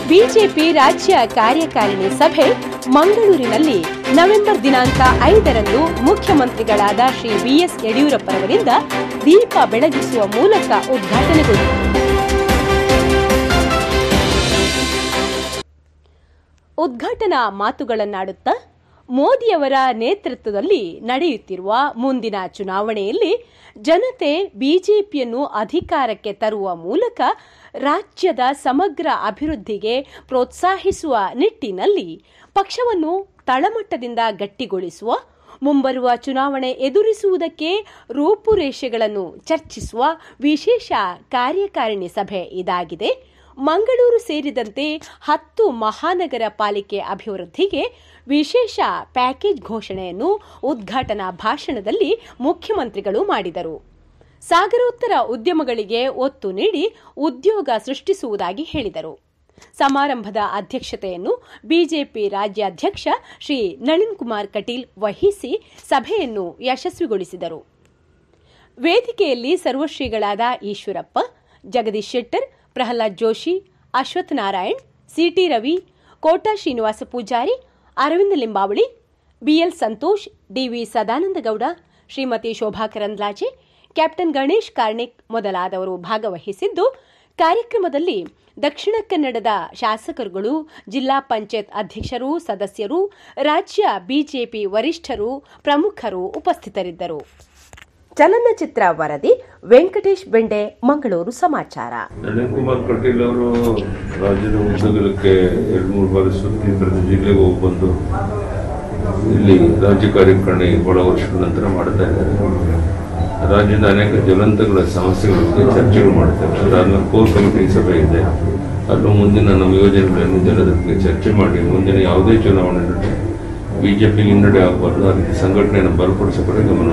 BJP ರಾಜ್ಯ ಕಾರ್ಯಕಾರಿಣಿ ಸಭೆ ಮಂಗಳೂರಿನಲ್ಲಿ ನವೆಂಬರ್ ದಿನಾಂಕ 5ರಂದು ಮುಖ್ಯಮಂತ್ರಿಗಳಾದ ಶ್ರೀ ಬಿಎಸ್ ಯಡಿಯೂರಪ್ಪರವರಿಂದ ದೀಪ ಬೆಳಗಿಸುವ ಮೂಲಕ ಉದ್ಘಾಟನೆಗೊಂಡಿತು. ಉದ್ಘಾಟನಾ ಮಾತುಗಳನ್ನಾಡುತ್ತಾ ಮೋದಿಯವರ ನೇತೃತ್ವದಲ್ಲಿ ನಡೆಯುತ್ತಿರುವ ಮುಂದಿನ ಚುನಾವಣೆಯಲ್ಲಿ ಜನತೆ ಬಿಜೆಪಿಯನ್ನು ಅಧಿಕಾರಕ್ಕೆ ತರುವ ಮೂಲಕ ರಾಜ್ಯದ ಸಮಗ್ರ ಅಭಿವೃದ್ಧಿಗೆ ಪ್ರೋತ್ಸಾಹಿಸುವ ನಿಟ್ಟಿನಲ್ಲಿ ಪಕ್ಷವನ್ನು ತಳಮಟ್ಟದಿಂದ ಗಟ್ಟಿಗೊಳಿಸುವ, ಮುಂಬರುವ ಚುನಾವಣೆ ಎದುರಿಸುವುದಕ್ಕೆ ರೂಪುರೇಷೆಗಳನ್ನು ಚರ್ಚಿಸುವ ವಿಶೇಷ ಕಾರ್ಯಕಾರಿಣಿ ಸಭೆ ಇದಾಗಿದೆ. ಮಂಗಳೂರು ಸೇರಿದಂತೆ 10 ಮಹಾನಗರ ಪಾಲಿಕೆ ಅಭಿವೃದ್ಧಿಗೆ ವಿಶೇಷ ಪ್ಯಾಕೇಜ್ ಘೋಷಣೆಯನ್ನು ಉದ್ಘಾಟನಾ ಭಾಷಣದಲ್ಲಿ ಮುಖ್ಯಮಂತ್ರಿಗಳು ಮಾಡಿದರು. ಸಾಗರೋತ್ತರ ಉದ್ಯಮಗಳಿಗೆ ಒತ್ತು ನೀಡಿ ಉದ್ಯೋಗ ಸೃಷ್ಟಿಸುವುದಾಗಿ ಹೇಳಿದರು. ಸಮಾರಂಭದ ಅಧ್ಯಕ್ಷತೆಯನ್ನು ಬಿಜೆಪಿ ರಾಜ್ಯಾಧ್ಯಕ್ಷ ಶ್ರೀ ನಳಿನ್ ಕುಮಾರ್ ಕಟೀಲ್ ವಹಿಸಿ ಸಭೆಯನ್ನು ಯಶಸ್ವಿಗೊಳಿಸಿದರು. ವೇದಿಕೆಯಲ್ಲಿ ಸರ್ವಶ್ರೀಗಳಾದ Eshwarappa, Jagadish Shettar, Pralhad Joshi, Ashwath Narayan, CT Ravi, Kota Srinivasa Poojari, Aravind Limbavali, BL Santhosh, DV Sadananda Gowda, Shrimati Shobha Karandlaje, captain Ganesh Karnik ಮೊದಲಾದವರು ಭಾಗವಹಿಸಿದ್ದು, ಕಾರ್ಯಕ್ರಮದಲ್ಲಿ ದಕ್ಷಿಣ ಕನ್ನಡದ ಶಾಸಕರುಗಳು, ಜಿಲ್ಲಾ ಪಂಚಾಯತ್ ಅಧ್ಯಕ್ಷರು, ಸದಸ್ಯರು, ರಾಜ್ಯ ಬಿಜೆಪಿ ವರಿಷ್ಠರು, ಪ್ರಮುಖರು ಉಪಸ್ಥಿತರಿದ್ದರು. ಚಲನಚಿತ್ರ ವರದಿ ವೆಂಕಟೇಶ್ ಬೆಂಡೆ, ಮಂಗಳೂರು ಸಮಾಚಾರ. ನಳಿನ್ ಕುಮಾರ್ ಕಟೀಲ್ ಅವರು ರಾಜ್ಯದ ಉದ್ದಗಲಕ್ಕೆ 2-3 ಬಾರಿ ಸುತ್ತಿ ಪ್ರತಿ ಜಿಲ್ಲೆಗೆ ಹೋಗಿ ಬಂದು ಇಲ್ಲಿ ರಾಜ್ಯ ಕಾರ್ಯಕಾರಿಣಿ ಬಹಳ ವರ್ಷಗಳ ನಂತರ ಮಾಡ್ತಾ ಇದ್ದಾರೆ. ರಾಜ್ಯದ ಅನೇಕ ಜ್ವಲಂತಗಳ ಸಮಸ್ಯೆಗಳ ಬಗ್ಗೆ ಚರ್ಚೆಗಳು ಮಾಡ್ತಾರೆ. ಅದಾದ್ಮೇಲೆ ಕೋರ್ ಕಮಿಟಿ ಸಭೆ ಇದೆ. ಅದು ಮುಂದಿನ ನಮ್ಮ ಯೋಜನೆಗಳನ್ನು ಜನರ ಬಗ್ಗೆ ಚರ್ಚೆ ಮಾಡಿ ಮುಂದಿನ ಯಾವುದೇ ಚುನಾವಣೆಯಲ್ಲಿ ಬಿಜೆಪಿ ಹಿನ್ನಡೆ ಆಗಬಾರ್ದು, ಆ ರೀತಿ ಸಂಘಟನೆಯನ್ನು ಬಲಪಡಿಸೋ ಕಡೆ ಗಮನ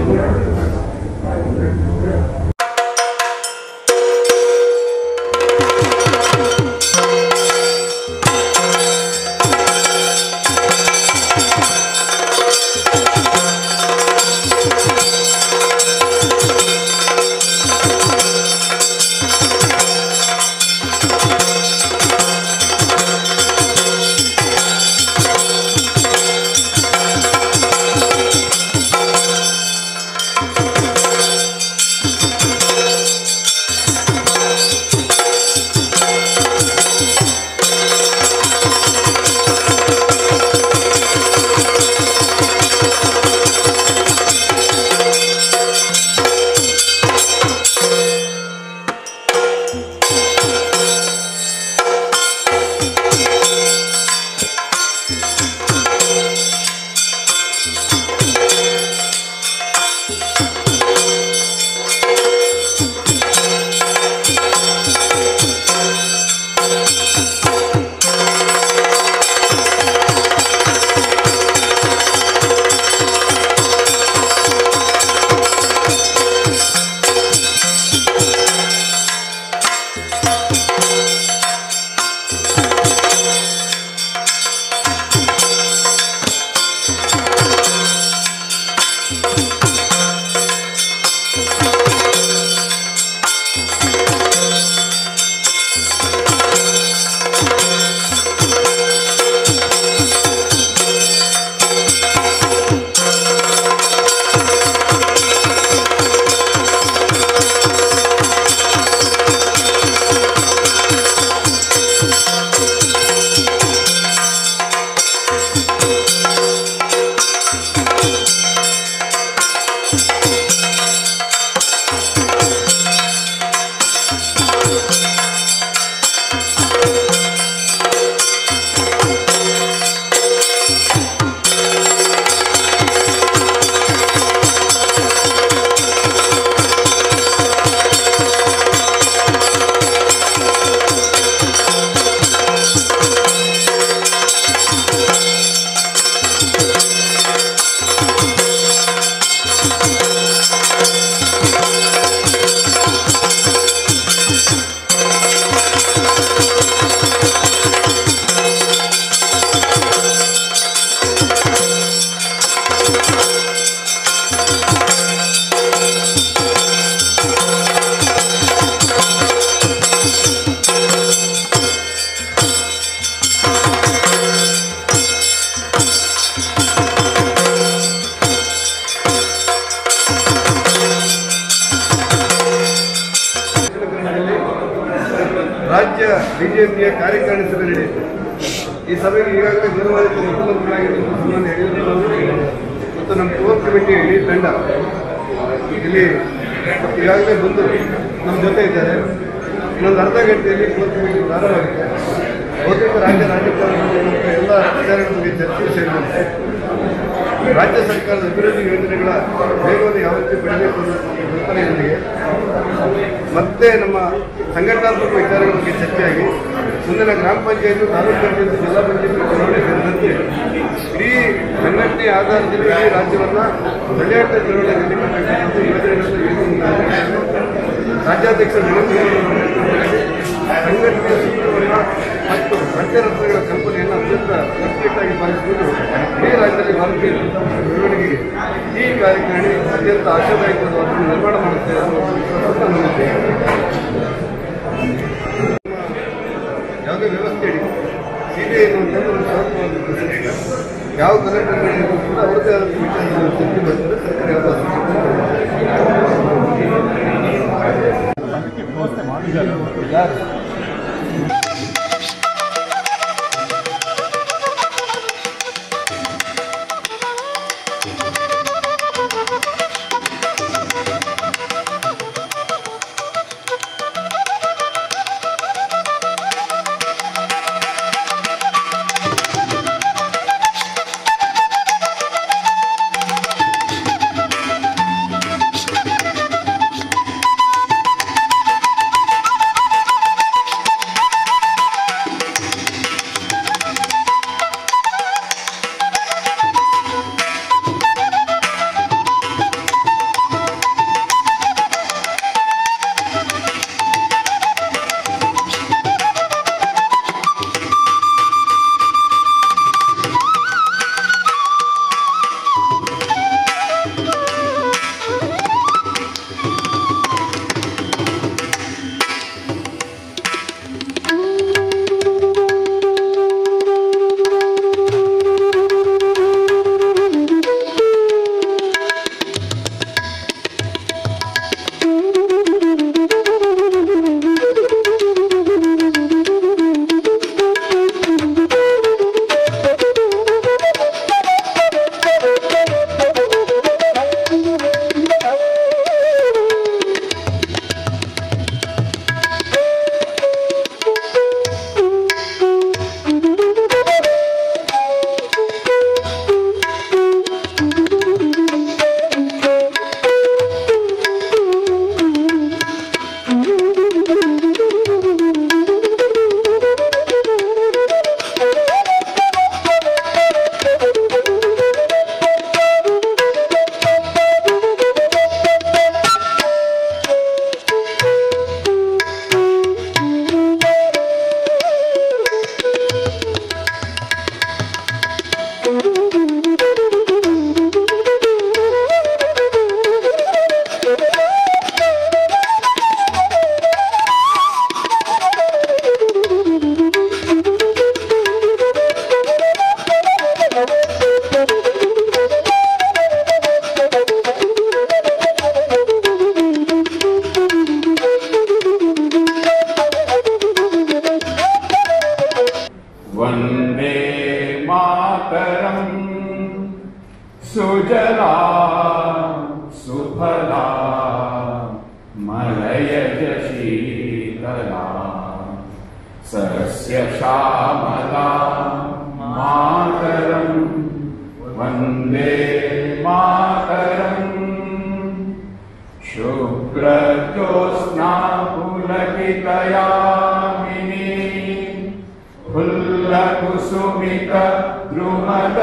ಬಿಜೆಪಿಯ ಕಾರ್ಯಕಾರಿಣಿ ಸಭೆ ನಡೆಯಿತು. ಈ ಸಭೆಗೆ ಈಗಾಗಲೇ ಗೌರವಾನ್ವಿತ ಮುಖ್ಯಮಂತ್ರಿಗಳಾಗಿರುವ ಸನ್ಮಾನ್ಯ ಯಡಿಯೂರಪ್ಪ ಮತ್ತು ನಮ್ಮ ಕೋರ್ ಕಮಿಟಿಯ ಇಡೀ ತಂಡ ಇಲ್ಲಿ ಈಗಾಗಲೇ ಬಂದು ನಮ್ಮ ಜೊತೆ ಇದ್ದಾರೆ. ಇನ್ನೊಂದು ಅರ್ಧ ಗಂಟೆಯಲ್ಲಿ ಕೋರ್ ಕಮಿಟಿ ಪ್ರಾರಂಭವಾಗಿದೆ. ಬಹುತೇಕ ರಾಜ್ಯ ರಾಜಕಾರಣದ ಎಲ್ಲ ವಿಚಾರಗಳ ಬಗ್ಗೆ ಚರ್ಚೆ ಸೇರಿದಂತೆ ರಾಜ್ಯ ಸರ್ಕಾರದ ಅಭಿವೃದ್ಧಿ ಯೋಜನೆಗಳ ವೇಗವನ್ನು ಯಾವ ರೀತಿ ಪಡೆಯಬೇಕು ಅನ್ನೋ ಕಲ್ಪನೆಯೊಂದಿಗೆ ಮತ್ತೆ ನಮ್ಮ ಸಂಘಟನಾತ್ಮಕ ವಿಚಾರಗಳ ಬಗ್ಗೆ ಚರ್ಚೆಯಾಗಿ ಮುಂದಿನ ಗ್ರಾಮ ಪಂಚಾಯತ್, ತಾಲೂಕು ಪಂಚಾಯತ್, ಜಿಲ್ಲಾ ಪಂಚಾಯತ್ ಚುನಾವಣೆ ಸೇರಿದಂತೆ ಇಡೀ ಸಂಘಟನೆಯ ಆಧಾರದಲ್ಲಿ ಇಡೀ ರಾಜ್ಯವನ್ನು ಒಳ್ಳೆಯ ಚುನಾವಣೆಯಲ್ಲಿ ಯೋಜನೆಗಳನ್ನು ರಾಜ್ಯಾಧ್ಯಕ್ಷ ಸಂಘಟನೆಯ ಸೂತ್ರವನ್ನು ಮತ್ತು ಪಂಚರತ್ನಗಳ ಕಲ್ಪನೆಯನ್ನು ಅತ್ಯಂತ ಕಂಪ್ಲೀಟಾಗಿ ಪಾಲಿಸಿಕೊಂಡು ಇಡೀ ರಾಜ್ಯದಲ್ಲಿ ಭಾರತೀಯ ಜನತಾ ಪಕ್ಷದ ಬೆಳವಣಿಗೆಗೆ ಈ ಕಾರ್ಯಕಾರಿಣಿ ಅತ್ಯಂತ ಆಶಾದಾಯಕವಾದ ವಾತಾವರಣ ನಿರ್ಮಾಣ ಮಾಡುತ್ತೆ ಅನ್ನೋ ವಿಶ್ವಾಸವನ್ನು ಹೊಂದಿದ್ದೇವೆ. ಯಾವುದೇ ವ್ಯವಸ್ಥೆ ಇದೆ, ಸಿಬಿಐ ಎನ್ನುವಂಥದ್ದು ಒಂದು ಸ್ವತಂತ್ರವಾದ ಪ್ರತಿಷ್ಠೆ. ಯಾವ ಕಲೆಕ್ಟರ್ಗಳಿಗೂ ಕೂಡ ಅವರದೇ ಆದ ವಿಚಾರಗಳನ್ನು ಚರ್ಚೆ ಮಾಡ್ತಾರೆ. ಸರ್ಕಾರ ಯಾವ ವ್ಯವಸ್ಥೆ ಮಾಡಿದ್ದಾರೆ. सुजला सुफला मलयज शीतला सस्य श्यामला मातरम् वन्दे मातरम् शुभ्रज्योत्स्ना पुलकितयामिनी फुल्लकुसुमित द्रुमदलशोभिनी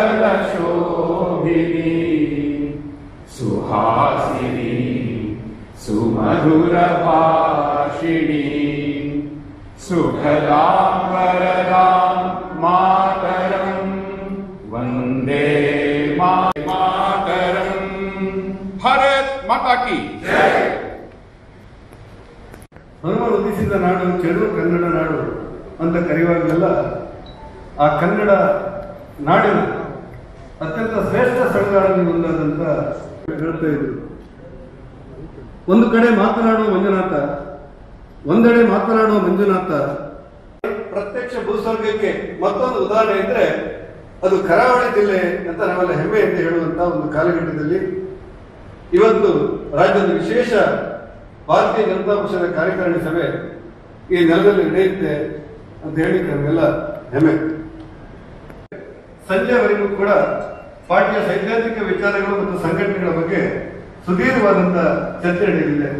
सुहासिनी सुमधुरभाषिणी सुखदां वरदां मातरम् वन्दे मातरम्। भारत माता की जय। ಹನುಮ ಉದಿಸಿದ ನಾಡು ಚೆಡು ಕನ್ನಡ ನಾಡು ಅಂತ ಕರೆಯುವಾಗಲೆಲ್ಲ ಆ ಕನ್ನಡ ನಾಡಿನ ಅತ್ಯಂತ ಶ್ರೇಷ್ಠ ಸ್ಥಳಗಳಲ್ಲಿ ಒಂದಾದಂತ ಹೇಳ್ತಾ ಇದ್ರು. ಒಂದು ಕಡೆ ಮಾತನಾಡುವ ಮಂಜುನಾಥ, ಒಂದೆಡೆ ಮಾತನಾಡುವ ಮಂಜುನಾಥ, ಪ್ರತ್ಯಕ್ಷ ಭೂಸ್ವರ್ಗಕ್ಕೆ ಮತ್ತೊಂದು ಉದಾಹರಣೆ ಇದ್ರೆ ಅದು ಕರಾವಳಿ ಜಿಲ್ಲೆ ಅಂತ ನಾವೆಲ್ಲ ಹೆಮ್ಮೆಯಿಂದ ಹೇಳುವಂತ ಒಂದು ಕಾಲಘಟ್ಟದಲ್ಲಿ ಇವತ್ತು ರಾಜ್ಯದ ವಿಶೇಷ ಭಾರತೀಯ ಜನತಾ ಪಕ್ಷದ ಕಾರ್ಯಕಾರಿಣಿ ಸಭೆ ಈ ನೆಲದಲ್ಲಿ ನಡೆಯುತ್ತೆ ಅಂತ ಹೇಳಿ ನಮಗೆಲ್ಲ ಹೆಮ್ಮೆ. ಸಂಜೆವರೆಗೂ ಕೂಡ ಪಾರ್ಟಿಯ ಸೈದ್ಧಾಂತಿಕ ವಿಚಾರಗಳು ಮತ್ತು ಸಂಘಟನೆಗಳ ಬಗ್ಗೆ ಸುದೀರ್ಘವಾದಂತಹ ಚರ್ಚೆ ನಡೆಯಲಿದೆ.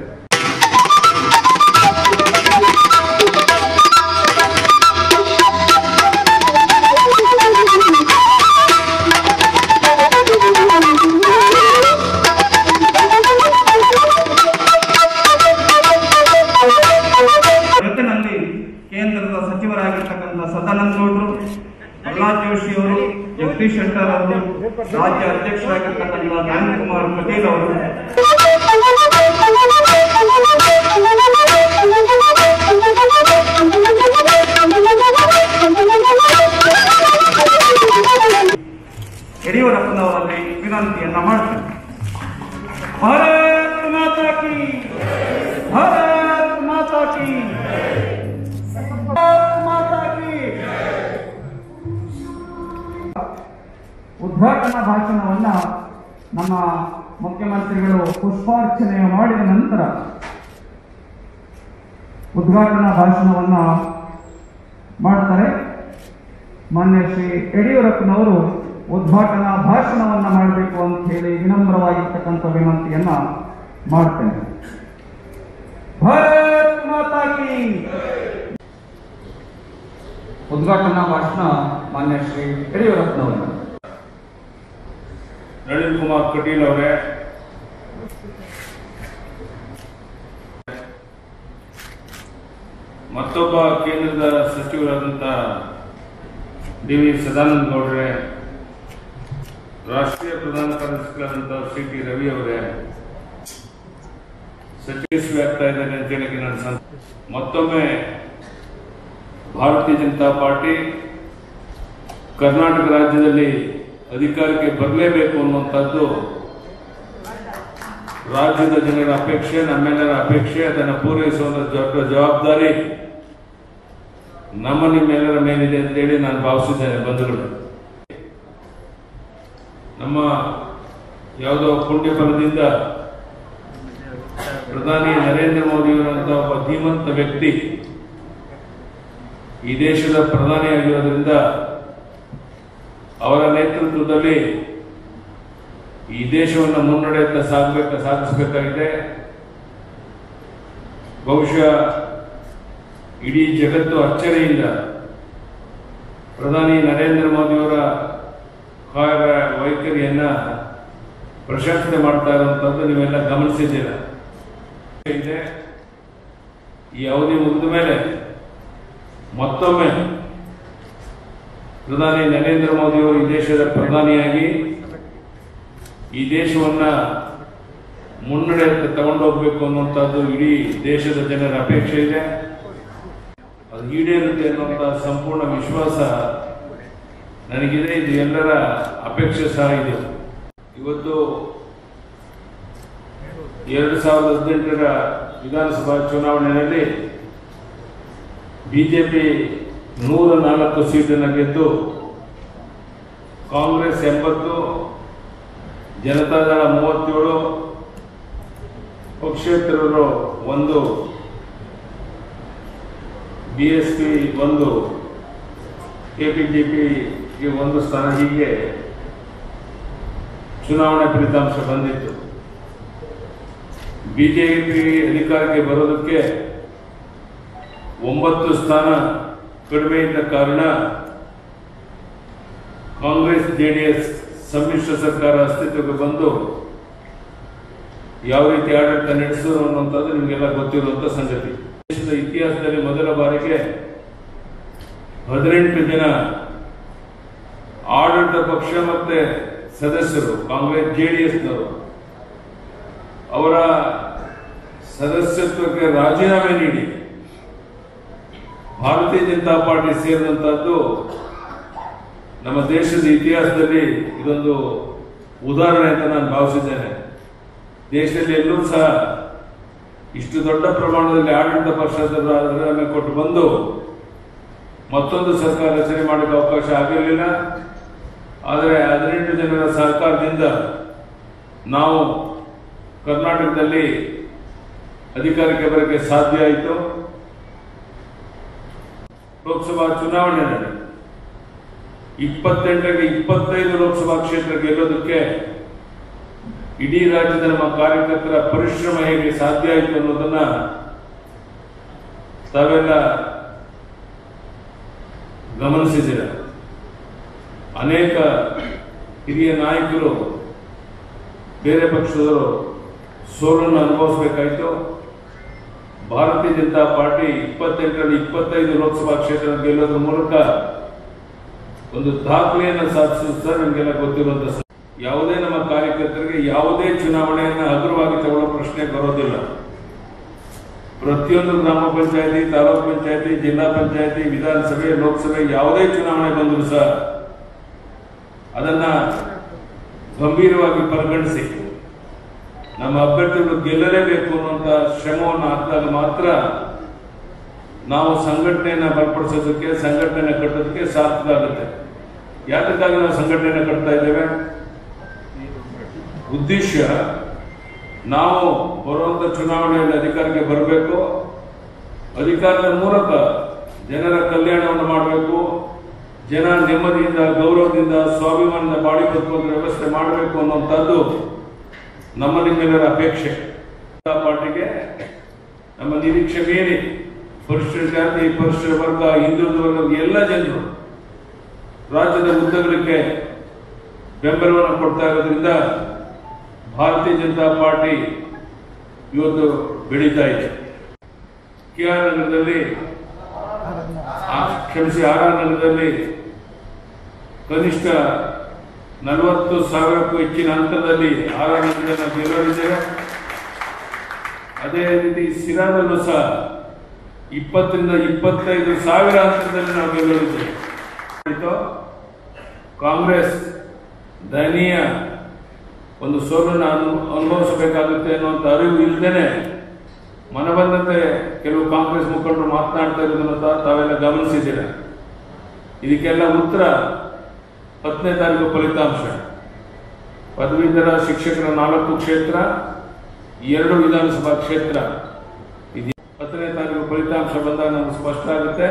ಜೊತೆನಲ್ಲಿ ಕೇಂದ್ರದ ಸಚಿವರಾಗಿರ್ತಕ್ಕಂಥ ಸದಾನಂದ ಗೌಡರು, ಪ್ರಹ್ಲಾದ್ ಜೋಶಿ ಅವರು, ಜಗದೀಶ್ ಶೆಟ್ಟರ್ ಅವರು, ರಾಜ್ಯ ಅಧ್ಯಕ್ಷರಾಗಿರ್ತಕ್ಕಂಥ ನಳಿನ್ ಕುಮಾರ್ ಕಟೀಲ್ ಅವರು, ಯಡಿಯೂರಪ್ಪನವರಲ್ಲಿ ವಿನಂತಿಯನ್ನ ಮಾಡ್ತಾರೆ. ಭಾರತ್ ಮಾತಾ ಕಿ, ಭಾರತ್ ಮಾತಾ ಕಿ, ಭಾರತ್ ಮಾತಾ ಕಿ. ಉದ್ಘಾಟನಾ ಭಾಷಣವನ್ನ ನಮ್ಮ ಮುಖ್ಯಮಂತ್ರಿಗಳು ಪುಷ್ಪಾರ್ಚನೆ ಮಾಡಿದ ನಂತರ ಉದ್ಘಾಟನಾ ಭಾಷಣವನ್ನ ಮಾಡ್ತಾರೆ. ಮಾನ್ಯ ಶ್ರೀ ಯಡಿಯೂರಪ್ಪನವರು ಉದ್ಘಾಟನಾ ಭಾಷಣವನ್ನ ಮಾಡಬೇಕು ಅಂತ ಹೇಳಿ ವಿನಮ್ರವಾಗಿರ್ತಕ್ಕಂಥ ವಿನಂತಿಯನ್ನ ಮಾಡ್ತೇನೆ. ಭಾರತ್ ಮಾತಾ ಕಿ. ಉದ್ಘಾಟನಾ ಭಾಷಣ ಮಾನ್ಯ ಶ್ರೀ ಯಡಿಯೂರಪ್ಪನವರು. ನಳಿನ್ ಕುಮಾರ್ ಕಟೀಲ್ ಅವರೇ, ಮತ್ತೊಬ್ಬ ಕೇಂದ್ರದ ಸಚಿವರಾದಂಥ ಡಿ.ವಿ. ಸದಾನಂದ ಗೌಡ್ರೆ, ರಾಷ್ಟ್ರೀಯ ಪ್ರಧಾನ ಕಾರ್ಯದರ್ಶಿಗಳಾದಂಥ ಸಿ ಟಿ ರವಿ ಅವರೇ, ಸಚಿವ ಆಗ್ತಾ ಇದ್ದಾರೆ ಅಂತ ಹೇಳಿ ನನ್ನ ಮತ್ತೊಮ್ಮೆ ಭಾರತೀಯ ಜನತಾ ಪಾರ್ಟಿ ಕರ್ನಾಟಕ ರಾಜ್ಯದಲ್ಲಿ ಅಧಿಕಾರಕ್ಕೆ ಬರಲೇಬೇಕು ಅನ್ನುವಂಥದ್ದು ರಾಜ್ಯದ ಜನರ ಅಪೇಕ್ಷೆ, ನಮ್ಮೆಲ್ಲರ ಅಪೇಕ್ಷೆ. ಅದನ್ನು ಪೂರೈಸುವ ದೊಡ್ಡ ಜವಾಬ್ದಾರಿ ನಮ್ಮ ನಿಮ್ಮೆಲ್ಲರ ಮೇಲಿದೆ ಅಂತೇಳಿ ನಾನು ಭಾವಿಸಿದ್ದೇನೆ. ಬಂಧುಗಳು, ನಮ್ಮ ಯಾವುದೋ ಪುಣ್ಯ ಫಲದಿಂದ ಪ್ರಧಾನಿ ನರೇಂದ್ರ ಮೋದಿಯವರಂತ ಒಬ್ಬ ಧೀಮಂತ ವ್ಯಕ್ತಿ ಈ ದೇಶದ ಪ್ರಧಾನಿಯಾಗಿರೋದ್ರಿಂದ ಅವರ ನೇತೃತ್ವದಲ್ಲಿ ಈ ದೇಶವನ್ನು ಮುನ್ನಡೆಯತ್ತ ಸಾಗಿಸಬೇಕಾಗಿದೆ. ಬಹುಶಃ ಇಡೀ ಜಗತ್ತು ಅಚ್ಚರಿಯಿಂದ ಪ್ರಧಾನಿ ನರೇಂದ್ರ ಮೋದಿಯವರ ವೈಖರಿಯನ್ನ ಪ್ರಶಂಸನೆ ಮಾಡ್ತಾ ಇರುವಂತದ್ದು ನೀವೆಲ್ಲ ಗಮನಿಸಿದ್ದೀರ. ಈ ಅವಧಿ ಮುಗಿದ ಮೇಲೆ ಮತ್ತೊಮ್ಮೆ ಪ್ರಧಾನಿ ನರೇಂದ್ರ ಮೋದಿಯವರು ಈ ದೇಶದ ಪ್ರಧಾನಿಯಾಗಿ ಈ ದೇಶವನ್ನ ಮುನ್ನಡೆಯತ್ತ ತಗೊಂಡೋಗ್ಬೇಕು ಅನ್ನುವಂಥದ್ದು ಇಡೀ ದೇಶದ ಜನರ ಅಪೇಕ್ಷೆ ಇದೆ. ಅದು ಈಡೇರುತ್ತೆ ಅನ್ನುವಂಥ ಸಂಪೂರ್ಣ ವಿಶ್ವಾಸ ನನಗಿದೆ. ಇದು ಎಲ್ಲರ ಅಪೇಕ್ಷೆ ಸಹ ಇದೆ. ಇವತ್ತು 2018ರ ವಿಧಾನಸಭಾ ಚುನಾವಣೆಯಲ್ಲಿ ಬಿಜೆಪಿ 104 ಸೀಟನ್ನು ಗೆದ್ದು ಕಾಂಗ್ರೆಸ್ 80, ಜನತಾದಳ 37, ಪಕ್ಷೇತರರು 1, ಬಿಎಸ್ಪಿ 1, ಕೆಪಿಜಿಪಿಗೆ 1 ಸ್ಥಾನ, ಹೀಗೆ ಚುನಾವಣೆ ಫಲಿತಾಂಶ ಬಂದಿತ್ತು. ಬಿಜೆಪಿ ಅಧಿಕಾರಕ್ಕೆ ಬರೋದಕ್ಕೆ 9 ಸ್ಥಾನ ಕಡಿಮೆ ಇದ್ದ ಕಾರಣ ಕಾಂಗ್ರೆಸ್ ಜೆಡಿಎಸ್ ಸಮ್ಮಿಶ್ರ ಸರ್ಕಾರ ಅಸ್ತಿತ್ವಕ್ಕೆ ಬಂದು ಯಾವ ರೀತಿ ಆಡಳಿತ ನಡೆಸಿದ್ರು ಅನ್ನುವಂಥದ್ದು ನಿಮಗೆಲ್ಲ ಗೊತ್ತಿರುವಂಥ ಸಂಗತಿ. ದೇಶದ ಇತಿಹಾಸದಲ್ಲಿ ಮೊದಲ ಬಾರಿಗೆ 18 ಜನ ಆಡಳಿತ ಪಕ್ಷ ಮತ್ತೆ ಸದಸ್ಯರು ಕಾಂಗ್ರೆಸ್ ಜೆಡಿಎಸ್ನವರು ಅವರ ಸದಸ್ಯತ್ವಕ್ಕೆ ರಾಜೀನಾಮೆ ನೀಡಿ ಭಾರತೀಯ ಜನತಾ ಪಾರ್ಟಿ ಸೇರಿದಂತಹದ್ದು ನಮ್ಮ ದೇಶದ ಇತಿಹಾಸದಲ್ಲಿ ಇದೊಂದು ಉದಾಹರಣೆ ಅಂತ ನಾನು ಭಾವಿಸಿದ್ದೇನೆ. ದೇಶದಲ್ಲಿ ಎಲ್ಲೂ ಸಹ ಇಷ್ಟು ದೊಡ್ಡ ಪ್ರಮಾಣದಲ್ಲಿ ಆಡಳಿತ ಪಕ್ಷದ ರಾಜೀನಾಮೆ ಕೊಟ್ಟು ಬಂದು ಮತ್ತೊಂದು ಸರ್ಕಾರ ರಚನೆ ಮಾಡಲಿಕ್ಕೆ ಅವಕಾಶ ಆಗಿರಲಿಲ್ಲ. ಆದರೆ 18 ಜನರ ಸಹಕಾರದಿಂದ ನಾವು ಕರ್ನಾಟಕದಲ್ಲಿ ಅಧಿಕಾರಕ್ಕೆ ಬರಕ್ಕೆ ಸಾಧ್ಯ ಆಯಿತು. ಲೋಕಸಭಾ ಚುನಾವಣೆಯಲ್ಲಿ 28ಕ್ಕೆ 25 ಲೋಕಸಭಾ ಕ್ಷೇತ್ರ ಗೆಲ್ಲೋದಕ್ಕೆ ಇಡೀ ರಾಜ್ಯದ ನಮ್ಮ ಕಾರ್ಯಕರ್ತರ ಪರಿಶ್ರಮ ಹೇಗೆ ಸಾಧ್ಯ ಆಯಿತು ಅನ್ನೋದನ್ನ ತಾವೆಲ್ಲ ಗಮನಿಸಿದ್ದೀರ. ಅನೇಕ ಹಿರಿಯ ನಾಯಕರು, ಬೇರೆ ಪಕ್ಷದವರು ಸೋಲನ್ನು ಅನುಭವಿಸಬೇಕಾಯಿತು. ಭಾರತೀಯ ಜನತಾ ಪಾರ್ಟಿ 28ರಲ್ಲಿ 25 ಲೋಕಸಭಾ ಕ್ಷೇತ್ರ ಗೆಲ್ಲೋದ್ರ ಮೂಲಕ ಒಂದು ದಾಖಲೆಯನ್ನು ಸಾಧಿಸಿದ ಸರ್ ನಮಗೆಲ್ಲ ಗೊತ್ತಿರುವಂತ. ಯಾವುದೇ ನಮ್ಮ ಕಾರ್ಯಕರ್ತರಿಗೆ ಯಾವುದೇ ಚುನಾವಣೆಯನ್ನು ಹಗುರವಾಗಿ ತಗೊಳ್ಳೋ ಪ್ರಶ್ನೆ ಬರೋದಿಲ್ಲ. ಪ್ರತಿಯೊಂದು ಗ್ರಾಮ ಪಂಚಾಯತಿ, ತಾಲೂಕು ಪಂಚಾಯತಿ, ಜಿಲ್ಲಾ ಪಂಚಾಯತಿ, ವಿಧಾನಸಭೆ, ಲೋಕಸಭೆ ಯಾವುದೇ ಚುನಾವಣೆ ಬಂದರೂ ಸಹ ಅದನ್ನ ಗಂಭೀರವಾಗಿ ಪರಿಗಣಿಸಿ ನಮ್ಮ ಅಭ್ಯರ್ಥಿಗಳು ಗೆಲ್ಲಲೇಬೇಕು ಅನ್ನುವಂಥ ಶ್ರಮವನ್ನು ಹಾಕಿದಾಗ ಮಾತ್ರ ನಾವು ಸಂಘಟನೆಯನ್ನು ಬಲಪಡಿಸೋದಕ್ಕೆ, ಸಂಘಟನೆಯನ್ನು ಕಟ್ಟೋದಕ್ಕೆ ಸಾಧ್ಯ ಆಗುತ್ತೆ. ಯಾತಕ್ಕಾಗಿ ನಾವು ಸಂಘಟನೆಯನ್ನು ಕಟ್ತಾ ಇದ್ದೇವೆ? ಉದ್ದೇಶ ನಾವು ಬರುವಂತ ಚುನಾವಣೆಯಲ್ಲಿ ಅಧಿಕಾರಕ್ಕೆ ಬರಬೇಕು, ಅಧಿಕಾರದ ಮೂಲಕ ಜನರ ಕಲ್ಯಾಣವನ್ನು ಮಾಡಬೇಕು, ಜನ ನೆಮ್ಮದಿಯಿಂದ, ಗೌರವದಿಂದ, ಸ್ವಾಭಿಮಾನದಿಂದ ಬಾಳಿ ಬದುಕುವಂತ ವ್ಯವಸ್ಥೆ ಮಾಡಬೇಕು ಅನ್ನುವಂಥದ್ದು ನಮ್ಮ ನಿಮ್ಮೆಲ್ಲರ ಅಪೇಕ್ಷೆ. ಪಾರ್ಟಿಗೆ ನಮ್ಮ ನಿರೀಕ್ಷೆ ಮೀರಿ ಪರಿಶಿಷ್ಟ ಜಾತಿ, ಪರಿಶಿಷ್ಟ ವರ್ಗ, ಹಿಂದುಳಿದ ವರ್ಗದ ಎಲ್ಲ ಜನರು ರಾಜ್ಯದ ಉದ್ದಗಲಕ್ಕೆ ಬೆಂಬಲವನ್ನು ಕೊಡ್ತಾ ಇರೋದ್ರಿಂದ ಭಾರತೀಯ ಜನತಾ ಪಾರ್ಟಿ ಇವತ್ತು ಬೆಳೀತಾ ಇದೆ. KR ನಗರದಲ್ಲಿ, ಕ್ಷಮಿಸಿ, RR ನಗರದಲ್ಲಿ ಕನಿಷ್ಠ 40,000ಕ್ಕೂ ಹೆಚ್ಚಿನ ಅಂತರದಲ್ಲಿ RR ನಗರದಲ್ಲಿ ಗೆಲ್ಲಲಿದ್ದೇವೆ. ಅದೇ ರೀತಿ ಸಿರಾದಲ್ಲೂ ಸಹ 20ರಿಂದ 25,000 ಅಂತರದಲ್ಲಿ ನಾವು ಗೆಲ್ಲಲಿದ್ದೇವೆ. ಕಾಂಗ್ರೆಸ್ ದಯನೀಯ ಒಂದು ಸೋಲನ್ನು ಅನುಭವಿಸಬೇಕಾಗುತ್ತೆ ಅನ್ನುವಂಥ ಅರಿವು ಇಲ್ಲದೇನೆ ಮನಬಂದಂತೆ ಕೆಲವು ಕಾಂಗ್ರೆಸ್ ಮುಖಂಡರು ಮಾತನಾಡ್ತಾ ಇರೋದನ್ನು ತಾವೆಲ್ಲ ಗಮನಿಸಿದ್ದೀರ. ಇದಕ್ಕೆಲ್ಲ ಉತ್ತರ 10ನೇ ತಾರೀಕು ಫಲಿತಾಂಶ. ಪದವೀಧರ ಶಿಕ್ಷಕರ 4 ಕ್ಷೇತ್ರ, 2 ವಿಧಾನಸಭಾ ಕ್ಷೇತ್ರ. 10ನೇ ತಾರೀಕು ಫಲಿತಾಂಶ ಬಂದಾಗ ನಮಗೆ ಸ್ಪಷ್ಟ ಆಗುತ್ತೆ.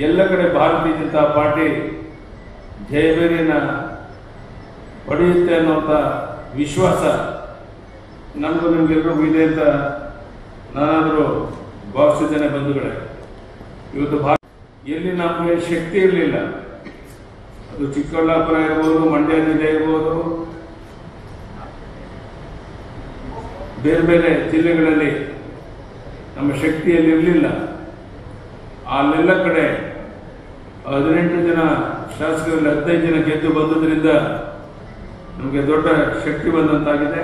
ಎಲ್ಲ ಕಡೆ ಭಾರತೀಯ ಜನತಾ ಪಾರ್ಟಿ ಜಯಬೇರಿಯನ್ನ ಪಡೆಯುತ್ತೆ ಅನ್ನುವಂಥ ವಿಶ್ವಾಸ ನಮಗೂ ನಿಮಗೆಲ್ಲರಿಗೂ ಇದೆ ಅಂತ ನಾನಾದರೂ ಭಾವಿಸಿದ್ದೇನೆ. ಬಂಧುಗಳೇ, ಇವತ್ತು ಎಲ್ಲಿ ನಮಗೆ ಶಕ್ತಿ ಇರಲಿಲ್ಲ, ಅದು ಚಿಕ್ಕಬಳ್ಳಾಪುರ ಇರ್ಬೋದು, ಮಂಡ್ಯ ಜಿಲ್ಲೆ ಇರ್ಬೋದು, ಬೇರೆ ಬೇರೆ ಜಿಲ್ಲೆಗಳಲ್ಲಿ ನಮ್ಮ ಶಕ್ತಿಯಲ್ಲಿ ಇರಲಿಲ್ಲ. ಅಲ್ಲೆಲ್ಲ ಕಡೆ 18 ಜನ ಶಾಸಕರಲ್ಲಿ 15 ಜನ ಗೆದ್ದು ಬಂದುದರಿಂದ ನಮಗೆ ದೊಡ್ಡ ಶಕ್ತಿ ಬಂದಂತಾಗಿದೆ.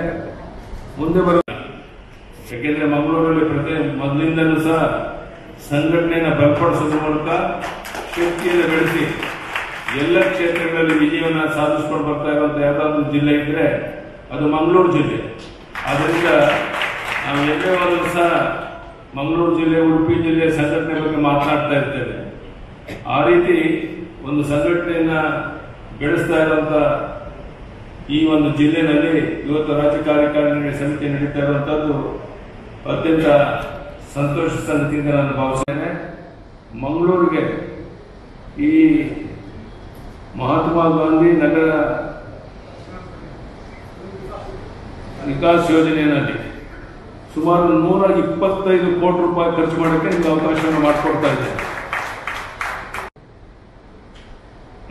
ಮುಂದೆ ಯಾಕೆಂದ್ರೆ ಮಂಗಳೂರಲ್ಲಿ ಮೊದಲಿಂದಲೂ ಸಹ ಸಂಘಟನೆಯನ್ನು ಬಲಪಡಿಸೋದ್ರ ಮೂಲಕ ಶಕ್ತಿಯನ್ನು ಬೆಳೆಸಿ ಎಲ್ಲ ಕ್ಷೇತ್ರಗಳಲ್ಲಿ ವಿಜಯವನ್ನು ಸಾಧಿಸಿಕೊಂಡು ಬರ್ತಾ ಇರುವಂತ ಯಾವುದಾದ್ರೂ ಜಿಲ್ಲೆ ಇದ್ರೆ ಅದು ಮಂಗಳೂರು ಜಿಲ್ಲೆ. ಆದ್ದರಿಂದ ನಾವು ಎಲ್ಲೇ ಹೋದರೂ ಸಹ ಮಂಗಳೂರು ಜಿಲ್ಲೆ, ಉಡುಪಿ ಜಿಲ್ಲೆ ಸಂಘಟನೆ ಬಗ್ಗೆ ಮಾತನಾಡ್ತಾ ಇರ್ತೇವೆ. ಆ ರೀತಿ ಒಂದು ಸಂಘಟನೆಯನ್ನ ಬೆಳೆಸ್ತಾ ಇರುವಂತ ಈ ಒಂದು ಜಿಲ್ಲೆಯಲ್ಲಿ ಇವತ್ತು ರಾಜ್ಯ ಕಾರ್ಯಕಾರಿಣಿ ಸಮಿತಿ ನಡೀತಾ ಇರುವಂತದ್ದು ಅತ್ಯಂತ ಸಂತೋಷ ಸಂಗತಿಯಿಂದ ನಾನು ಭಾವಿಸ್ತೇನೆ. ಮಂಗಳೂರಿಗೆ ಈ ಮಹಾತ್ಮ ಗಾಂಧಿ ನಗರ ವಿಕಾಸ್ ಯೋಜನೆಯಲ್ಲಿ ಸುಮಾರು 125 ಕೋಟಿ ರೂಪಾಯಿ ಖರ್ಚು ಮಾಡೋಕ್ಕೆ ನಿಮಗೆ ಅವಕಾಶವನ್ನು ಮಾಡಿಕೊಡ್ತಾ ಇದೆ.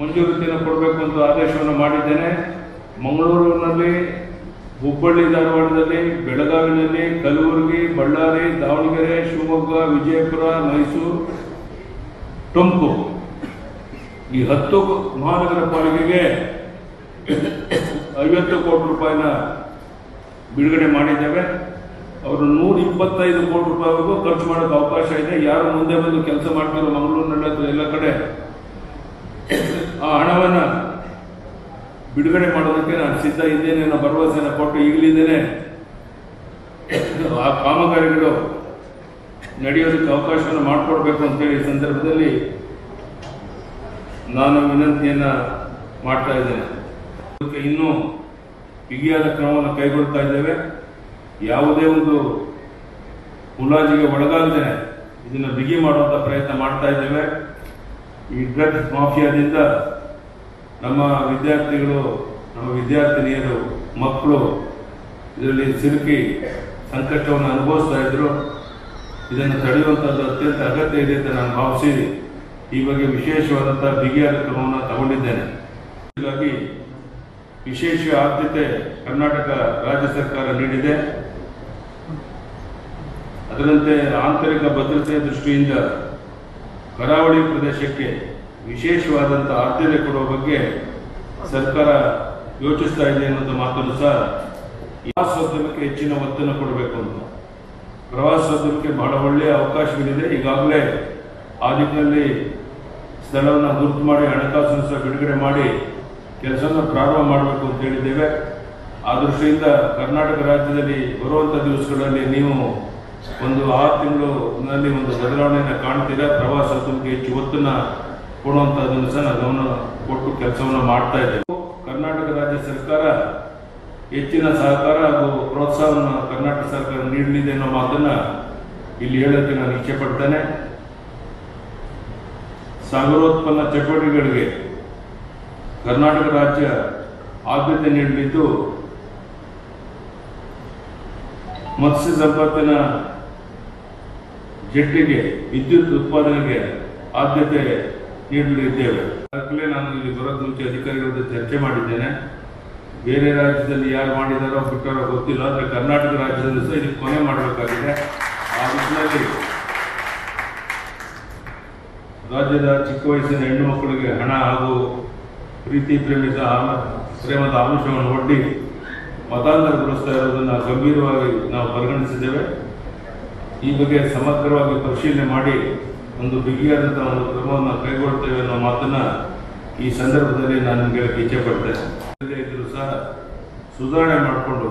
ಮಂಜೂರಾತಿಯನ್ನು ಕೊಡಬೇಕು ಅಂತ ಆದೇಶವನ್ನು ಮಾಡಿದ್ದೇನೆ. ಮಂಗಳೂರಿನಲ್ಲಿ, ಹುಬ್ಬಳ್ಳಿ ಧಾರವಾಡದಲ್ಲಿ, ಬೆಳಗಾವಿನಲ್ಲಿ, ಕಲಬುರಗಿ, ಬಳ್ಳಾರಿ, ದಾವಣಗೆರೆ, ಶಿವಮೊಗ್ಗ, ವಿಜಯಪುರ, ಮೈಸೂರು, ತುಮಕೂರು ಈ 10 ಮಹಾನಗರ ಪಾಲಿಕೆಗೆ 50 ಕೋಟಿ ರೂಪಾಯಿನ ಬಿಡುಗಡೆ ಮಾಡಿದ್ದೇವೆ. ಅವರು 125 ಕೋಟಿ ರೂಪಾಯಿವರೆಗೂ ಖರ್ಚು ಮಾಡೋಕ್ಕೆ ಅವಕಾಶ ಇದೆ. ಯಾರು ಮುಂದೆ ಬಂದು ಕೆಲಸ ಮಾಡ್ತಾರೋ ಮಂಗಳೂರಿನಲ್ಲಿ ಎಲ್ಲ ಕಡೆ ಆ ಹಣವನ್ನ ಬಿಡುಗಡೆ ಮಾಡೋದಕ್ಕೆ ನಾನು ಸಿದ್ಧ ಇದ್ದೇನೆ ಅನ್ನೋ ಭರವಸೆಯನ್ನು ಕೊಟ್ಟು ಈಗಲಿದ್ದೇನೆ ಆ ಕಾಮಗಾರಿಗಳು ನಡೆಯೋದಕ್ಕೆ ಅವಕಾಶವನ್ನು ಮಾಡಿಕೊಡ್ಬೇಕು ಅಂತೇಳಿ ಈ ಸಂದರ್ಭದಲ್ಲಿ ನಾನು ವಿನಂತಿಯನ್ನು ಮಾಡ್ತಾ ಇದ್ದೇನೆ. ಇನ್ನೂ ಬಿಗಿಯಾದ ಕ್ರಮವನ್ನು ಕೈಗೊಳ್ತಾ ಇದ್ದೇವೆ. ಯಾವುದೇ ಒಂದು ಮುಲಾಜಿಗೆ ಒಳಗಾಗದೆ ಇದನ್ನು ಬಿಗಿ ಮಾಡುವಂಥ ಪ್ರಯತ್ನ ಮಾಡ್ತಾ ಇದ್ದೇವೆ. ಈ ಡ್ರಗ್ಸ್ ಮಾಫಿಯಾದಿಂದ ನಮ್ಮ ವಿದ್ಯಾರ್ಥಿಗಳು, ನಮ್ಮ ವಿದ್ಯಾರ್ಥಿನಿಯರು, ಮಕ್ಕಳು ಇದರಲ್ಲಿ ಸಿಲುಕಿ ಸಂಕಷ್ಟವನ್ನು ಅನುಭವಿಸ್ತಾ ಇದ್ರು. ಇದನ್ನು ತಡೆಯುವಂಥದ್ದು ಅತ್ಯಂತ ಅಗತ್ಯ ಇದೆ ಅಂತ ನಾನು ಭಾವಿಸಿ ಈ ಬಗ್ಗೆ ವಿಶೇಷವಾದಂಥ ಬಿಗಿಯಾದ ಕ್ರಮವನ್ನು ತಗೊಂಡಿದ್ದೇನೆ. ಹೀಗಾಗಿ ವಿಶೇಷ ಆದ್ಯತೆ ಕರ್ನಾಟಕ ರಾಜ್ಯ ಸರ್ಕಾರ ನೀಡಿದೆ. ಅದರಂತೆ ಆಂತರಿಕ ಭದ್ರತೆಯ ದೃಷ್ಟಿಯಿಂದ ಕರಾವಳಿ ಪ್ರದೇಶಕ್ಕೆ ವಿಶೇಷವಾದಂಥ ಆದ್ಯತೆ ಕೊಡುವ ಬಗ್ಗೆ ಸರ್ಕಾರ ಯೋಚಿಸ್ತಾ ಇದೆ ಅನ್ನೋದು ಮಾತನ್ನು ಸಹ ಪ್ರವಾಸೋದ್ಯಮಕ್ಕೆ ಹೆಚ್ಚಿನ ಒತ್ತನ್ನು ಕೊಡಬೇಕು ಅಂತ. ಪ್ರವಾಸೋದ್ಯಮಕ್ಕೆ ಬಹಳ ಒಳ್ಳೆಯ ಅವಕಾಶಗಳಿದೆ. ಈಗಾಗಲೇ ಆ ನಿಟ್ಟಿನಲ್ಲಿ ಸ್ಥಳವನ್ನು ಗುರುತು ಮಾಡಿ ಹಣಕಾಸನ್ನು ಸಹ ಬಿಡುಗಡೆ ಮಾಡಿ ಕೆಲಸವನ್ನು ಪ್ರಾರಂಭ ಮಾಡಬೇಕು ಅಂತ ಹೇಳಿದ್ದೇವೆ. ಆ ದೃಷ್ಟಿಯಿಂದ ಕರ್ನಾಟಕ ರಾಜ್ಯದಲ್ಲಿ ಬರುವಂಥ ದಿವಸಗಳಲ್ಲಿ ನೀವು ಒಂದು 6 ತಿಂಗಳಲ್ಲಿ ಒಂದು ಬದಲಾವಣೆಯನ್ನು ಕಾಣ್ತೀರಾ. ಪ್ರವಾಸೋದ್ಯಮಕ್ಕೆ ಹೆಚ್ಚು ಒತ್ತನ್ನು ಕೊಡುವಂಥದ್ದನ್ನು ಸಹ ನಾವು ಗಮನ ಕೊಟ್ಟು ಕೆಲಸವನ್ನು ಮಾಡ್ತಾ ಇದ್ದೇವೆ. ಕರ್ನಾಟಕ ರಾಜ್ಯ ಸರ್ಕಾರ ಹೆಚ್ಚಿನ ಸಹಕಾರ ಹಾಗೂ ಪ್ರೋತ್ಸಾಹವನ್ನು ಕರ್ನಾಟಕ ಸರ್ಕಾರ ನೀಡಲಿದೆ ಅನ್ನೋ ಮಾತನ್ನು ಇಲ್ಲಿ ಹೇಳೋಕ್ಕೆ ನಾನು ಇಚ್ಛೆ ಪಡ್ತೇನೆ. ಸಾಗರೋತ್ಪನ್ನ ಚಟುವಟಿಕೆಗಳಿಗೆ ಕರ್ನಾಟಕ ರಾಜ್ಯ ಆದ್ಯತೆ ನೀಡಲಿದ್ದು ಮತ್ಸ್ಯ ಸಂಪತ್ತಿನ ಜೆಟ್ಟಿಗೆ, ವಿದ್ಯುತ್ ಉತ್ಪಾದನೆಗೆ ಆದ್ಯತೆ ನೀಡಲಿದ್ದೇವೆ. ಅದಕ್ಕೇ ನಾನು ಇಲ್ಲಿ ಬರೋದು ಮುಂಚೆ ಅಧಿಕಾರಿಗಳ ಜೊತೆ ಚರ್ಚೆ ಮಾಡಿದ್ದೇನೆ. ಬೇರೆ ರಾಜ್ಯದಲ್ಲಿ ಯಾರು ಮಾಡಿದಾರೋ ಬಿಟ್ಟಾರೋ ಗೊತ್ತಿಲ್ಲ, ಆದರೆ ಕರ್ನಾಟಕ ರಾಜ್ಯದಲ್ಲಿ ಸಹ ಇದಕ್ಕೆ ಕೊನೆ ಮಾಡಬೇಕಾಗಿದೆ. ಆ ನಿಟ್ಟಿನಲ್ಲಿ ರಾಜ್ಯದ ಚಿಕ್ಕ ವಯಸ್ಸಿನ ಹೆಣ್ಣು ಮಕ್ಕಳಿಗೆ ಹಣ ಹಾಗೂ ಪ್ರೀತಿ ಪ್ರೇಮದ ಆಮಿಷವನ್ನು ಒಡ್ಡಿ ಮತಾಂತರಗೊಳಿಸ್ತಾ ಇರೋದನ್ನು ಗಂಭೀರವಾಗಿ ನಾವು ಪರಿಗಣಿಸಿದ್ದೇವೆ. ಈ ಬಗ್ಗೆ ಸಮಗ್ರವಾಗಿ ಪರಿಶೀಲನೆ ಮಾಡಿ ಒಂದು ಬಿಗಿಯಾದಂಥ ಒಂದು ಕ್ರಮವನ್ನು ಕೈಗೊಳ್ತೇವೆ ಅನ್ನೋ ಮಾತನ್ನು ಈ ಸಂದರ್ಭದಲ್ಲಿ ನಾನು ನಿಮಗೆ ಇಚ್ಛೆ ಪಡ್ತೇನೆ. ಇದ್ರೂ ಸಹ ಸುಧಾರಣೆ ಮಾಡಿಕೊಂಡು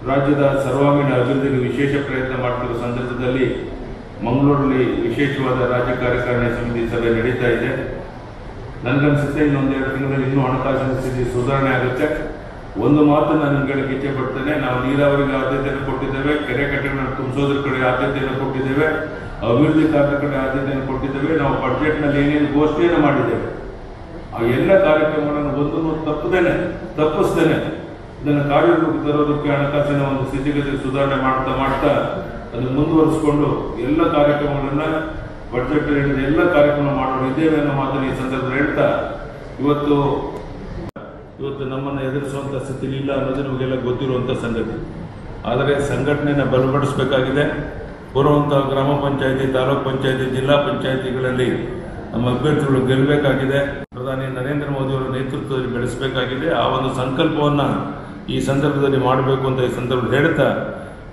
ರಾಜ್ಯದ ಸರ್ವಾಂಗೀಣ ಅಭಿವೃದ್ಧಿಗೆ ವಿಶೇಷ ಪ್ರಯತ್ನ ಮಾಡ್ತಿರೋ ಸಂದರ್ಭದಲ್ಲಿ ಮಂಗಳೂರಲ್ಲಿ ವಿಶೇಷವಾದ ರಾಜ್ಯ ಕಾರ್ಯಕಾರಿಣಿ ಸಮಿತಿ ಸಭೆ ನಡೀತಾ ಇದೆ. ನನಗನ್ಸುತ್ತೆ ಇನ್ನೊಂದೆರಡು ತಿಂಗಳಲ್ಲಿ ಇನ್ನೂ ಹಣಕಾಸಿನ ಸ್ಥಿತಿ ಸುಧಾರಣೆ ಆಗುತ್ತೆ. ಒಂದು ಮಾತು ನಾನು ನಿಮ್ಗೆ ಇಚ್ಛೆ ಪಡ್ತೇನೆ. ನಾವು ನೀರಾವರಿಗೆ ಆದ್ಯತೆಯನ್ನು ಕೊಟ್ಟಿದ್ದೇವೆ, ಕೆರೆ ಕಟ್ಟೆಗಳನ್ನು ತುಂಬಿಸೋದ್ರ ಕಡೆ ಆದ್ಯತೆಯನ್ನು ಕೊಟ್ಟಿದ್ದೇವೆ, ಅಭಿವೃದ್ಧಿ ಕಾರ್ಯದ ಕಡೆ ಆದ್ಯತೆಯನ್ನು ಕೊಟ್ಟಿದ್ದೇವೆ. ನಾವು ಬಜೆಟ್ನಲ್ಲಿ ಏನೇನು ಘೋಷಣೆಯನ್ನು ಮಾಡಿದ್ದೇವೆ ಆ ಎಲ್ಲ ಕಾರ್ಯಕ್ರಮಗಳನ್ನು ಒಂದನ್ನು ತಪ್ಪಿಸ್ತೇನೆ ಇದನ್ನು ಕಾರ್ಯರೂಪಕ್ಕೆ ತರೋದಕ್ಕೆ ಹಣಕಾಸಿನ ಒಂದು ಸ್ಥಿತಿಗತಿ ಸುಧಾರಣೆ ಮಾಡ್ತಾ ಅದನ್ನು ಮುಂದುವರಿಸಿಕೊಂಡು ಎಲ್ಲ ಕಾರ್ಯಕ್ರಮಗಳನ್ನು ಬಜೆಟ್ ಎಲ್ಲ ಕಾರ್ಯಕ್ರಮ ಮಾಡಿದ್ದೇವೆ ಅನ್ನೋ ಮಾತನ್ನು ಈ ಸಂದರ್ಭದಲ್ಲಿ ಹೇಳ್ತಾ ಇವತ್ತು ನಮ್ಮನ್ನು ಎದುರಿಸುವಂಥ ಸ್ಥಿತಿ ಇಲ್ಲ ಅನ್ನೋದು ನಮಗೆಲ್ಲ ಗೊತ್ತಿರುವಂಥ ಸಂಗತಿ. ಆದರೆ ಸಂಘಟನೆಯನ್ನು ಬಲಪಡಿಸಬೇಕಾಗಿದೆ. ಬರುವಂಥ ಗ್ರಾಮ ಪಂಚಾಯಿತಿ, ತಾಲೂಕು ಪಂಚಾಯಿತಿ, ಜಿಲ್ಲಾ ಪಂಚಾಯಿತಿಗಳಲ್ಲಿ ನಮ್ಮ ಅಭ್ಯರ್ಥಿಗಳು ಗೆಲ್ಲಬೇಕಾಗಿದೆ. ಪ್ರಧಾನಿ ನರೇಂದ್ರ ಮೋದಿಯವರ ನೇತೃತ್ವದಲ್ಲಿ ಬೆಳೆಸಬೇಕಾಗಿದೆ. ಆ ಒಂದು ಸಂಕಲ್ಪವನ್ನು ಈ ಸಂದರ್ಭದಲ್ಲಿ ಮಾಡಬೇಕು ಅಂತ ಈ ಸಂದರ್ಭದಲ್ಲಿ ಹೇಳ್ತಾ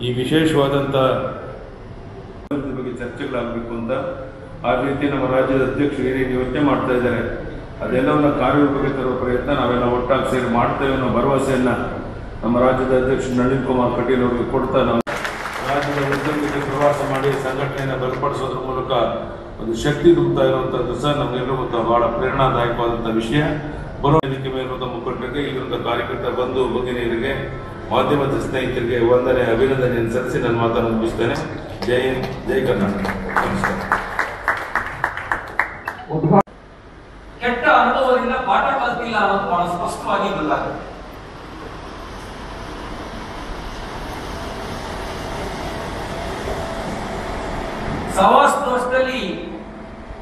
ಈ ವಿಶೇಷವಾದಂಥ ಬಗ್ಗೆ ಚರ್ಚೆಗಳಾಗಬೇಕು ಅಂತ ಆ ರೀತಿ ನಮ್ಮ ರಾಜ್ಯದ ಅಧ್ಯಕ್ಷರು ಏನೇನು ಯೋಚನೆ ಮಾಡ್ತಾ ಇದ್ದಾರೆ ಅದೆಲ್ಲವನ್ನು ಕಾರ್ಯರೂಪಕ್ಕೆ ತರುವ ಪ್ರಯತ್ನ ನಾವೆಲ್ಲ ಒಟ್ಟಾಗಿ ಸೇರಿ ಮಾಡ್ತೇವೆ ಅನ್ನೋ ಭರವಸೆಯನ್ನು ನಮ್ಮ ರಾಜ್ಯದ ಅಧ್ಯಕ್ಷರು ನಳಿನ್ ಕುಮಾರ್ ಕಟೀಲ್ ಅವರಿಗೆ ಕೊಡ್ತಾ ನಾವು ರಾಜ್ಯದ ಉದ್ಯಮಕ್ಕೆ ಪ್ರವಾಸ ಮಾಡಿ ಸಂಘಟನೆಯನ್ನು ಬಲಪಡಿಸೋದ್ರ ಮೂಲಕ ಒಂದು ಶಕ್ತಿ ತುಂಬುತ್ತಾ ಇರುವಂಥದ್ದು ಸಹ ನಮಗೆಲ್ಲರಿಗೂ ಬಹಳ ಪ್ರೇರಣಾದಾಯಕವಾದಂಥ ವಿಷಯ. ಬರೋ ವೇದಿಕೆ ಮೇಲಿರುವಂಥ ಮುಖಂಡರಿಗೆ, ಇಲ್ಲಿರುವಂಥ ಕಾರ್ಯಕರ್ತ ಬಂಧು ಭಗಿನಿಯರಿಗೆ, ಮಾಧ್ಯಮದ ಸ್ನೇಹಿತರಿಗೆ ವಂದನೆ, ಅಭಿನಂದನೆಯನ್ನು ಸಲ್ಲಿಸಿ ನನ್ನ ಮಾತನ್ನು ಮುಗಿಸ್ತೇನೆ. ಜೈ ಹಿಂದ್, ಜೈ ಕರ್ನಾಟಕ. ನಮಸ್ಕಾರ. ಕೆಟ್ಟ ಅನುಭವದಿಂದ ಪಾಠ ಕಲಿತಿಲ್ಲ ಅನ್ನೋದು ಬಹಳ ಸ್ಪಷ್ಟವಾಗಿ ಗೊತ್ತಾಗುತ್ತೆ. ಸವಾಸ್ ದೋಷದಲ್ಲಿ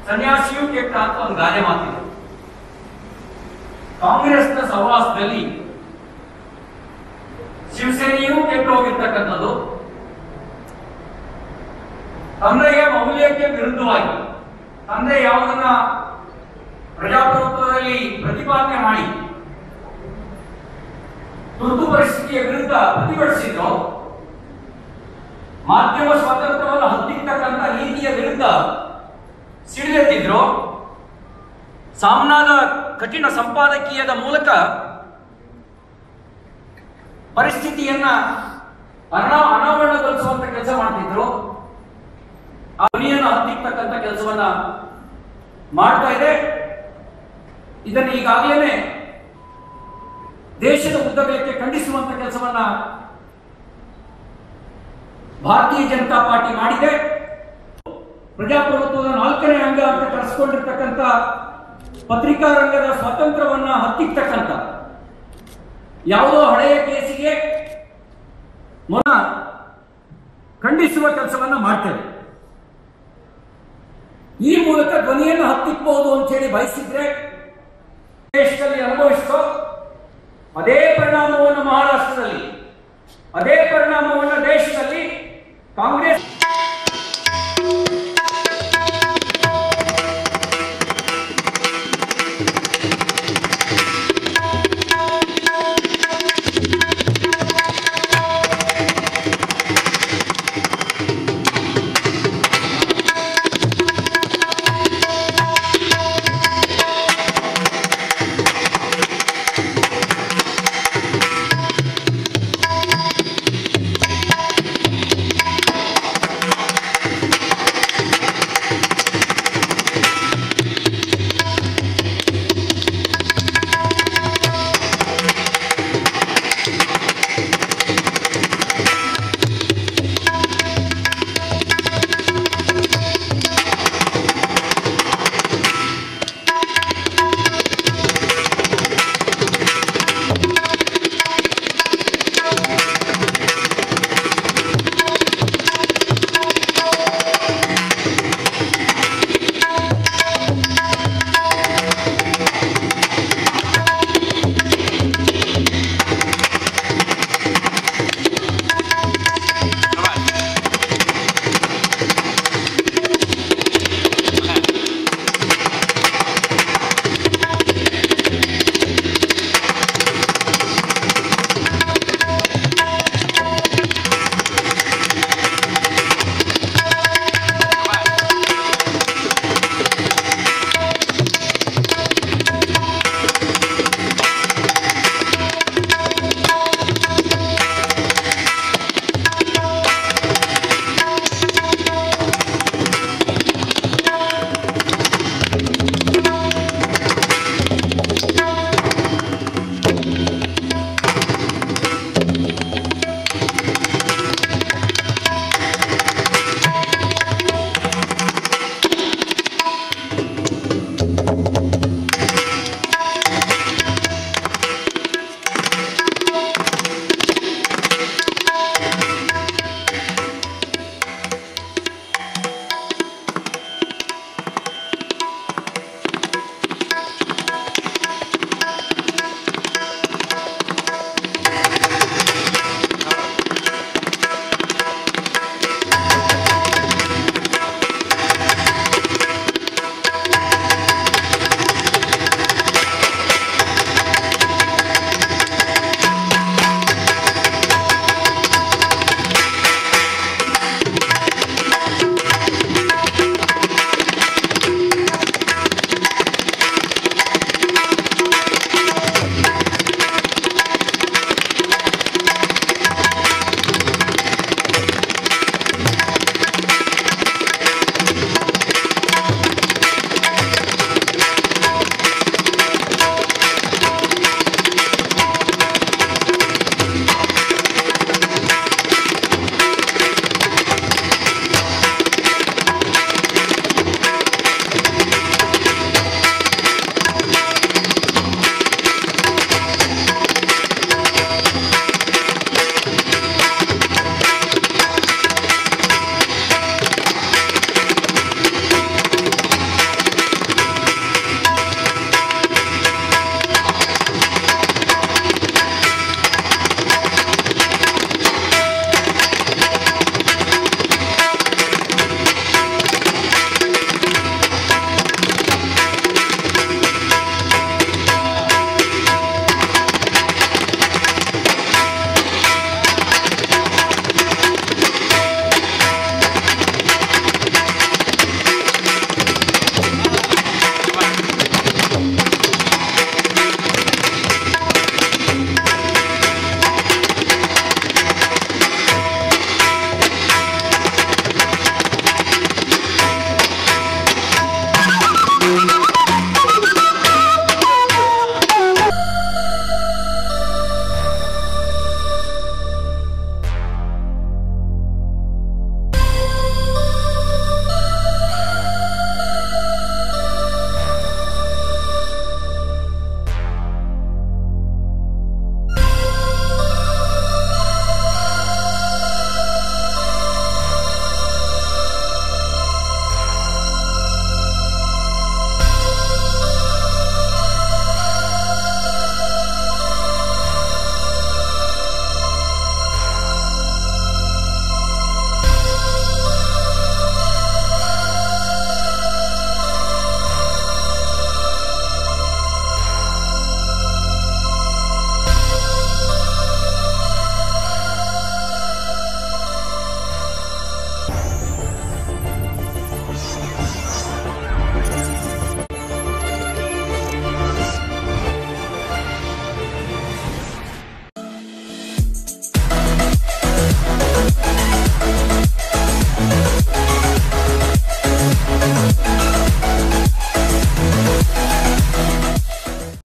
ಸನ್ಯಾಸಿಯೂ ಕೆಟ್ಟ ಅಂತ ಒಂದು ಗಾದೆ ಮಾತಿದೆ. ಕಾಂಗ್ರೆಸ್ನ ಸವಾಸದಲ್ಲಿ ಶಿವಸೇನೆಯೂ ಕೆಟ್ಟು ಹೋಗಿರ್ತಕ್ಕಂಥದ್ದು ತಂದೆಯ ಮೌಲ್ಯಕ್ಕೆ ವಿರುದ್ಧವಾಗಿ, ತಂದೆ ಯಾವುದನ್ನ ಪ್ರಜಾಪ್ರಭುತ್ವದಲ್ಲಿ ಪ್ರತಿಪಾದನೆ ಮಾಡಿ ತುರ್ತು ಪರಿಸ್ಥಿತಿಯ ವಿರುದ್ಧ ಪ್ರತಿಭಟಿಸಿದ್ರು, ಮಾಧ್ಯಮ ಸ್ವಾತಂತ್ರ್ಯವನ್ನು ಹತ್ತಿಕ್ಕತಕ್ಕಂಥ ನೀತಿಯ ವಿರುದ್ಧ ಸಿಡಿದೆದ್ದಿದ್ರು, ಸಾಮ್ನಾದ ಕಠಿಣ ಸಂಪಾದಕೀಯದ ಮೂಲಕ ಪರಿಸ್ಥಿತಿಯನ್ನ ಅನಾವರಣಗೊಳಿಸುವಂತ ಕೆಲಸ ಮಾಡ್ತಿದ್ರು. ಆ ಧ್ವನಿಯನ್ನು ಹತ್ತಿಕ್ಕತಕ್ಕಂಥ ಕೆಲಸವನ್ನ ಮಾಡ್ತಾ ಇದೆ. ಇದನ್ನು ಈಗಾಗಲೇ ದೇಶದ ಉದ್ದಗಲಕ್ಕೆ ಖಂಡಿಸುವಂತ ಕೆಲಸವನ್ನ ಭಾರತೀಯ ಜನತಾ ಪಾರ್ಟಿ ಮಾಡಿದೆ. ಪ್ರಜಾಪ್ರಭುತ್ವದ 4ನೇ ಅಂಗ ಅಂತ ಕರೆಸಿಕೊಂಡಿರ್ತಕ್ಕಂಥ ಪತ್ರಿಕಾ ರಂಗದ ಸ್ವಾತಂತ್ರ್ಯವನ್ನ ಹತ್ತಿರ್ತಕ್ಕಂಥ ಯಾವುದೋ ಹಳೆಯ ಕೇಸಿಗೆ ಖಂಡಿಸುವ ಕೆಲಸವನ್ನ ಮಾಡ್ತೇವೆ. ಈ ಮೂಲಕ ಧ್ವನಿಯನ್ನು ಹತ್ತಿಪ್ಪಬಹುದು ಅಂತ ಹೇಳಿ ಬಯಸಿದ್ರೆ